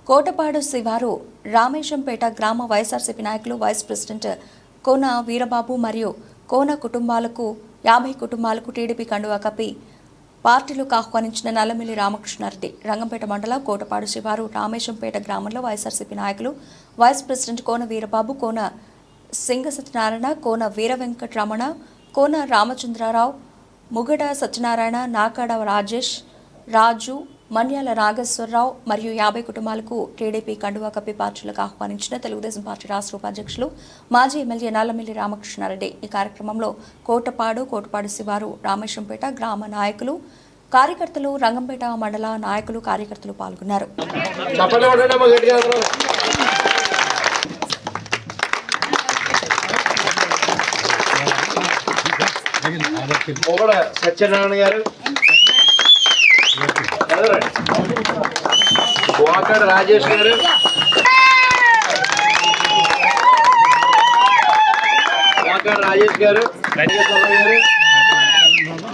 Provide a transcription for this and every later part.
కోటపాడు శివారు రామేశంపేట గ్రామ వైఎస్ఆర్సీపీ నాయకులు వైస్ ప్రెసిడెంట్ కోన వీరబాబు మరియు కోన కుటుంబాలకు 50 కుటుంబాలకు టీడీపీ కండువా కప్పి పార్టీలకు ఆహ్వానించిన నల్లమిల్లి రామకృష్ణారెడ్డి. రంగంపేట మండలం కోటపాడు శివారు రామేశంపేట గ్రామంలో వైఎస్ఆర్సీపీ నాయకులు వైస్ ప్రెసిడెంట్ కోన వీరబాబు, కోన సింగ సత్యనారాయణ, కోన వీర వెంకటరమణ, కోన రామచంద్రరావు, ముగడ సత్యనారాయణ, నాకాడ రాజేష్, రాజు, మన్యాల నాగేశ్వరరావు మరియు 50 కుటుంబాలకు టీడీపీ కండువా కప్పి పార్టీలకు ఆహ్వానించిన తెలుగుదేశం పార్టీ రాష్ట్ర ఉపాధ్యక్షులు మాజీ ఎమ్మెల్యే నల్లమిల్లి రామకృష్ణారెడ్డి. ఈ కార్యక్రమంలో కోటపాడు శివారు రామేశంపేట గ్రామ నాయకులు, కార్యకర్తలు, రంగంపేట మండల నాయకులు, కార్యకర్తలు పాల్గొన్నారు. సత్యనారాయణ గారు, వాకాడ రాజేష్ గారు,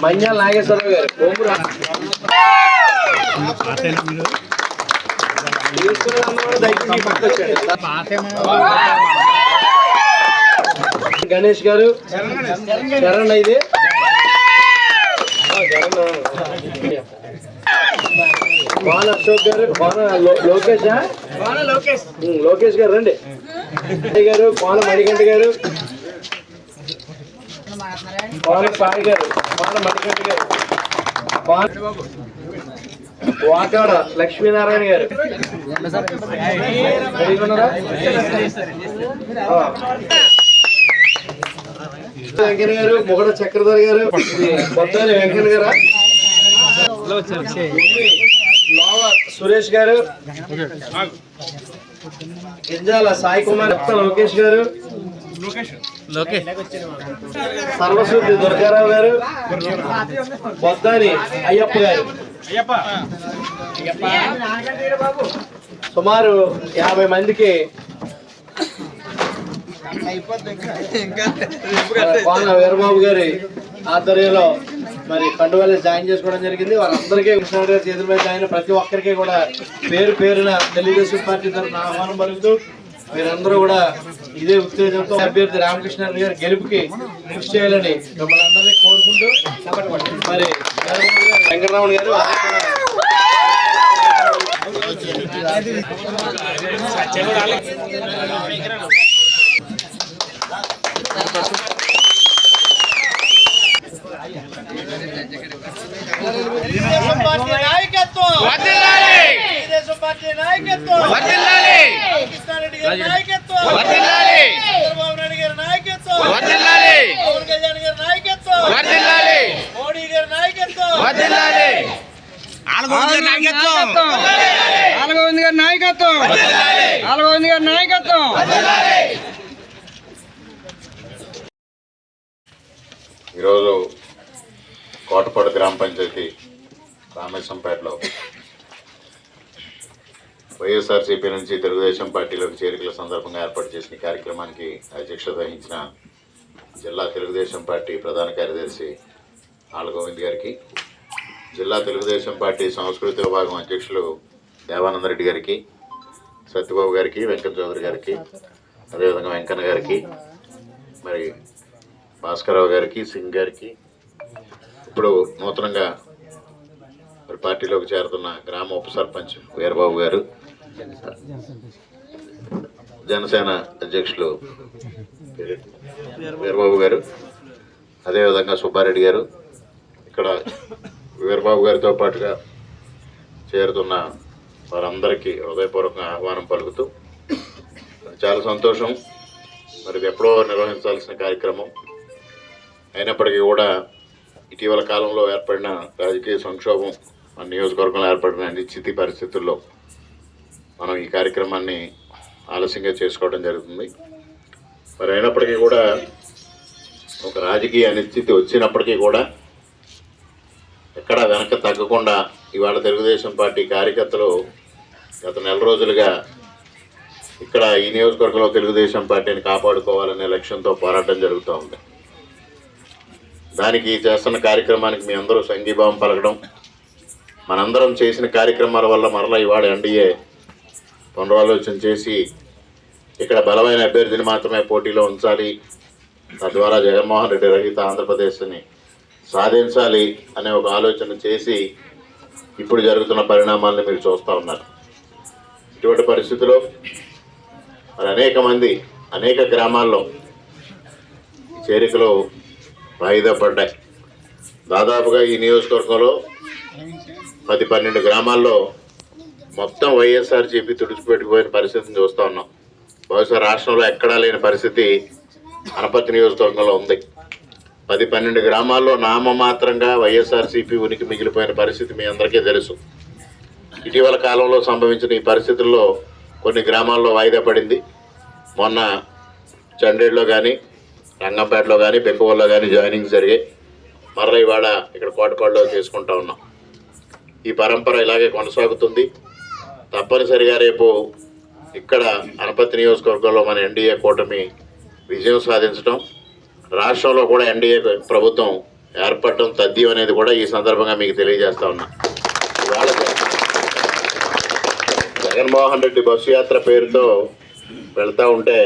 మన్యాల నాగేశ్వరరావు గారు, గణేష్ గారు, శరణ్ ఇది కోన అశోక్ గారు, కోన లోకేష్ గారు రండి గారు, కోన మణికంఠ గారు, కోన సాయి గారు, కోన మణికంఠ గారు, వాకాడ లక్ష్మీనారాయణ గారు, వెంకన్న గారు, ముగడ చక్రధర్ గారు, కొత్తని వెంకన్న గారు, సురేష్ గారు, గింజాల సాయి కుమార్, లోకేష్ గారు, సర్వశుద్ధి దుర్గారావు గారు, బొద్దాని అయ్యప్ప గారు, సుమారు 50 మందికి కోన వీరబాబు గారి ఆధ్వర్యంలో మరి కండువాలు జాయిన్ చేసుకోవడం జరిగింది. వారందరికీ కృష్ణ గారి చేతుల మీద జాయిన్ ప్రతి ఒక్కరికి కూడా పేరు పేరున తెలుగుదేశం పార్టీ తరఫున ఆహ్వానం పలుకుతూ మీరందరూ కూడా ఇదే ఉత్తేజంతో అభ్యర్థి రామకృష్ణారెడ్డి గారి గెలుపుకి కృషి చేయాలని మిమ్మల్ని అందరినీ కోరుకుంటూ మరి వెంకటరామన్ గారు ఈరోజు కోటపాడు గ్రామ పంచాయతీ రామేశంపేటలో వైఎస్ఆర్సీపీ నుంచి తెలుగుదేశం పార్టీలోకి చేరికల సందర్భంగా ఏర్పాటు చేసిన కార్యక్రమానికి అధ్యక్షత వహించిన జిల్లా తెలుగుదేశం పార్టీ ప్రధాన కార్యదర్శి ఆళ్ళ గోవింద్ గారికి, జిల్లా తెలుగుదేశం పార్టీ సంస్కృతి విభాగం అధ్యక్షులు దేవానందరెడ్డి గారికి, సత్యబాబు గారికి, వెంకట చౌదరి గారికి, అదేవిధంగా వెంకన్న గారికి, మరి భాస్కరరావు గారికి, సింగ్ గారికి, ఇప్పుడు నూతనంగా మరి పార్టీలోకి చేరుతున్న గ్రామ ఉప సర్పంచ్ వీరబాబు గారు, జనసేన అధ్యక్షులు వీరబాబు గారు, అదేవిధంగా సుబ్బారెడ్డి గారు, ఇక్కడ వీరబాబు గారితో పాటుగా చేరుతున్న వారందరికీ హృదయపూర్వకంగా ఆహ్వానం పలుకుతూ చాలా సంతోషం. మరి ఎప్పుడో నిర్వహించాల్సిన కార్యక్రమం అయినప్పటికీ కూడా ఇటీవల కాలంలో ఏర్పడిన రాజకీయ సంక్షోభం, మన నియోజకవర్గంలో ఏర్పడిన అనిశ్చితి పరిస్థితుల్లో మనం ఈ కార్యక్రమాన్ని ఆలస్యంగా చేసుకోవడం జరుగుతుంది. మరి అయినప్పటికీ కూడా ఒక రాజకీయ అనిశ్చితి వచ్చినప్పటికీ కూడా ఎక్కడ వెనక తగ్గకుండా ఇవాళ తెలుగుదేశం పార్టీ కార్యకర్తలు గత నెల రోజులుగా ఇక్కడ ఈ నియోజకవర్గంలో తెలుగుదేశం పార్టీని కాపాడుకోవాలనే లక్ష్యంతో పోరాటం జరుగుతూ ఉంది. దానికి చేస్తున్న కార్యక్రమానికి మీ అందరూ సంఘీభావం పలకడం, మనందరం చేసిన కార్యక్రమాల వల్ల మరలా ఇవాళ ఎన్డీఏ పునరాలోచన చేసి ఇక్కడ బలమైన అభ్యర్థిని మాత్రమే పోటీలో ఉంచాలి, తద్వారా జగన్మోహన్ రెడ్డి రహిత ఆంధ్రప్రదేశ్ని సాధించాలి అనే ఒక ఆలోచన చేసి ఇప్పుడు జరుగుతున్న పరిణామాలను మీరు చూస్తూ ఉన్నారు. ఇటువంటి పరిస్థితుల్లో మరి అనేక మంది అనేక గ్రామాల్లో చేరికలు వాయిదా పడ్డాయి. దాదాపుగా ఈ నియోజకవర్గంలో 10-12 గ్రామాల్లో మొత్తం వైఎస్ఆర్సీపీ తుడిచిపెట్టుకుపోయిన పరిస్థితిని చూస్తూ ఉన్నాం. బహుశా రాష్ట్రంలో ఎక్కడా లేని పరిస్థితి అనపర్తి నియోజకవర్గంలో ఉంది. 10-12 గ్రామాల్లో నామమాత్రంగా వైఎస్ఆర్సీపీ ఉనికి మిగిలిపోయిన పరిస్థితి మీ అందరికీ తెలుసు. ఇటీవల కాలంలో సంభవించిన ఈ పరిస్థితుల్లో కొన్ని గ్రామాల్లో వాయిదా పడింది. మొన్న చండేడులో కానీ, రంగంపేటలో కానీ, బెక్కవల్లో కానీ జాయినింగ్స్ జరిగాయి. మరలా ఇవాళ ఇక్కడ కోటపాడులో చేసుకుంటా ఉన్నాం. ఈ పరంపర ఇలాగే కొనసాగుతుంది. తప్పనిసరిగా రేపు ఇక్కడ అనపర్తి నియోజకవర్గంలో మన ఎన్డీఏ కూటమి విజయం సాధించడం, రాష్ట్రంలో కూడా ఎన్డీఏ ప్రభుత్వం ఏర్పడటం తథ్యం అనేది కూడా ఈ సందర్భంగా మీకు తెలియజేస్తా ఉన్నా. ఇవాళ జగన్మోహన్ రెడ్డి బస్సు యాత్ర పేరుతో వెళ్తూ ఉంటే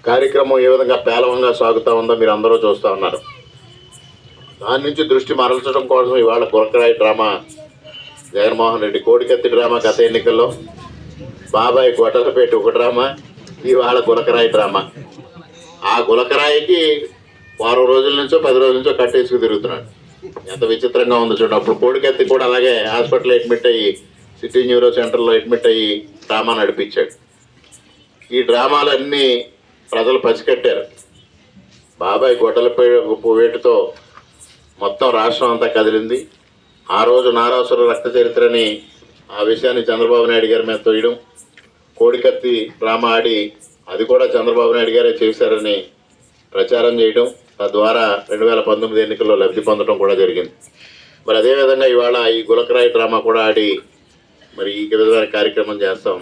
కార్యక్రమం ఏ విధంగా పేలవంగా సాగుతూ ఉందో మీరు అందరూ చూస్తూ ఉన్నారు. దాని నుంచి దృష్టి మరల్చడం కోసం ఇవాళ గులకరాయి డ్రామా, జగన్మోహన్ రెడ్డి కోడికత్తి డ్రామా గత ఎన్నికల్లో, బాబాయ్ గొడ్డలపేట ఒక డ్రామా, ఇవాళ గులకరాయి డ్రామా. ఆ గులకరాయికి 10 రోజుల నుంచో 10 రోజుల నుంచో కట్టేసుకు తిరుగుతున్నాడు. ఎంత విచిత్రంగా ఉందో చూడండి. అప్పుడు కోడికత్తి కూడా అలాగే హాస్పిటల్లో అడ్మిట్ అయ్యి, సిటీ న్యూరో సెంటర్లో అడ్మిట్ అయ్యి డ్రామా నడిపించాడు. ఈ డ్రామాలన్నీ ప్రజలు పసికట్టారు. బాబాయ్ గొడ్డలపేటతో మొత్తం రాష్ట్రం అంతా కదిలింది. ఆ రోజు నారాసుర రక్త చరిత్రని ఆ విషయాన్ని చంద్రబాబు నాయుడు గారి మీద తోయడం, కోడికత్తి డ్రామా ఆడి అది కూడా చంద్రబాబు నాయుడు గారే చేశారని ప్రచారం చేయడం, తద్వారా 2019 ఎన్నికల్లో లబ్ధి పొందడం కూడా జరిగింది. మరి అదేవిధంగా ఇవాళ ఈ గులకరాయి డ్రామా కూడా ఆడి మరి ఈ విధమైన కార్యక్రమం చేస్తాం.